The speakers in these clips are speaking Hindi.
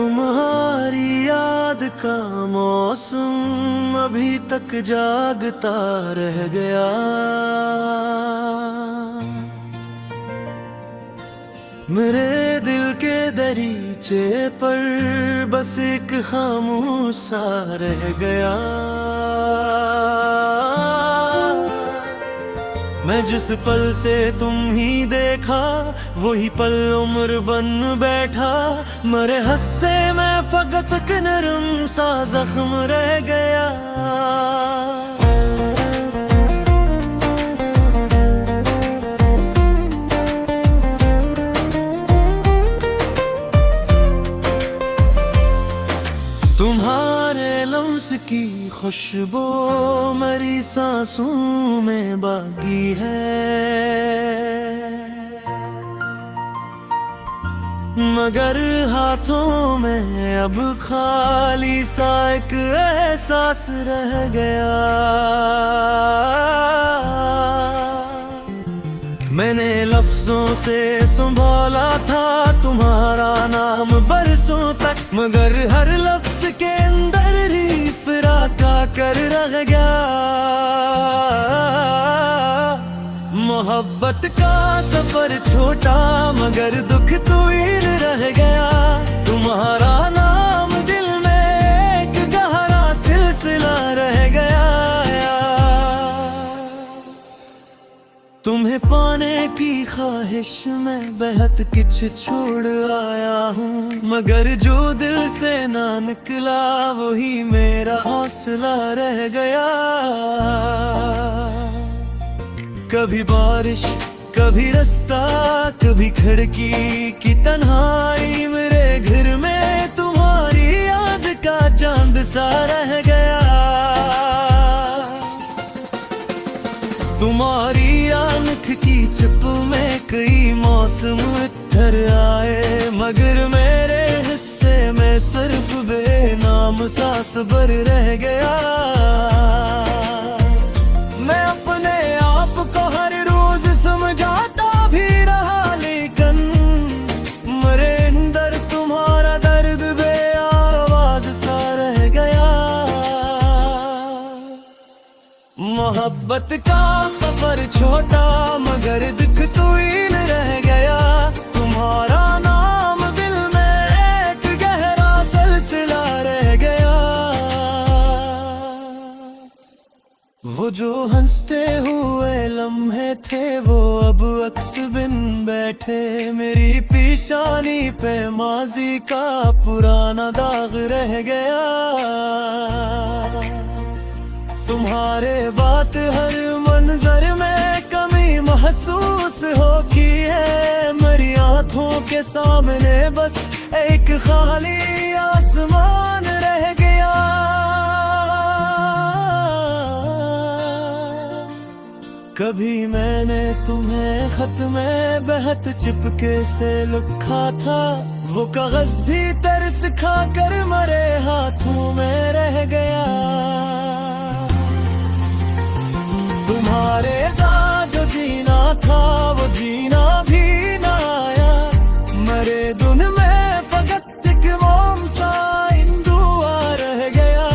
तुम्हारी याद का मौसम अभी तक जागता रह गया। मेरे दिल के दरीचे पर बस एक खामोश सा रह गया। मैं जिस पल से तुम ही देखा वही पल उम्र बन बैठा। मरे हस्से में फकत एक नरम सा जख्म रह गया। तुम्हारे लम्स की खुशबू मेरी सांसों में बागी है, मगर हाथों में अब खाली सा एक एहसास रह गया। मैंने लफ्जों से संभाला था तुम्हारा नाम बरसों तक, मगर हर लफ्ज के अंदर रीफ राका कर रह गया। मोहब्बत का सफर छोटा मगर दुख तवील रह गया। तुम्हारा नाम दिल में एक गहरा सिलसिला रह गया। तुम्हें पाने की ख्वाहिश में बेहद कुछ छोड़ आया हूँ, मगर जो दिल से ना निकला वही मेरा हौसला रह गया। कभी बारिश कभी रास्ता कभी खिड़की की तन्हाई, मेरे घर में तुम्हारी याद का चांद सा रह गया। तुम्हारी आंख की चिप में कई मौसम इधर आए, मगर मेरे हिस्से में सिर्फ बेनाम सा सब्र रह गया। मैं अपने आप को हर रोज समझाता भी रहा, लेकिन मेरे अंदर तुम्हारा दर्द बेआवाज सा रह गया। मोहब्बत का सफर छोटा मगर दुख तवील रह गया। तुम्हारा नाम दिल में एक गहरा सिलसिला रह गया। वो जो हंसते हुए लम्हे थे वो अब अक्स बिन बैठे, मेरी पेशानी पे माजी का पुराना दाग रह गया। तुम्हारे बात हर मंजर में कमी महसूस होती है, मेरी आंखों के सामने बस एक खाली आसमान रह गया। कभी मैंने तुम्हें खत में बेहद चिपके से लिखा था, वो कागज भी तरस खा कर मरे हाथों में रह गया। तुम्हारे साथ जो जीना था वो जीना भी ना आया, मरे धुन में फकत एक मोम सा इंदुआ रह गया।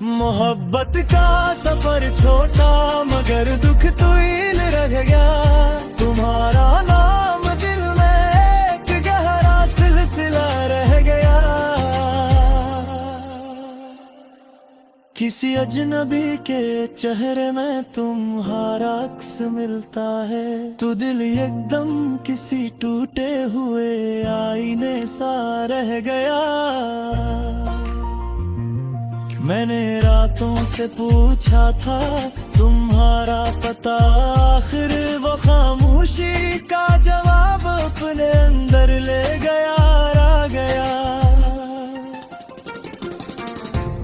मोहब्बत का सफर छोटा मगर दुख तवील रह गया। तुम्हारा नाम दिल में एक गहरा सिलसिला रह गया। किसी अजनबी के चेहरे में तुम्हारा अक्स मिलता है, तो दिल एकदम किसी टूटे हुए आईने सा रह गया। मैंने रातों से पूछा था तुम्हारा पता, आखिर वो खामोशी का जवाब अपने अंदर ले गया आ गया।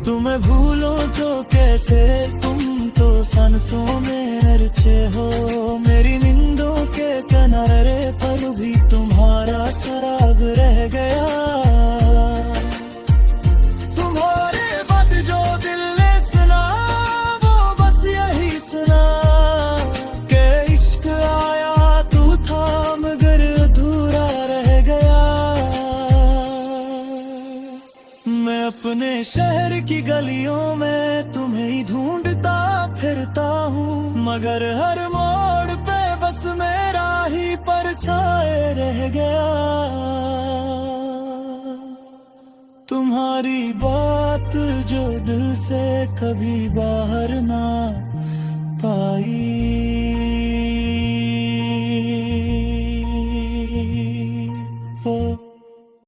तुम्हें भूलो तो कैसे, तुम तो सांसों में नरचे हो, मेरी नींदों के किनारे पर भी तुम्हारा सराग रह गया। तुम्हारे बात जो दिल ने सुना वो बस यही सुना कि इश्क आया तू था मगर अधूरा रह गया। की गलियों में तुम्हें ही ढूंढता फिरता हूँ, मगर हर मोड़ पे बस मेरा ही परछाए रह गया। तुम्हारी बात जो दिल से कभी बाहर ना पाई।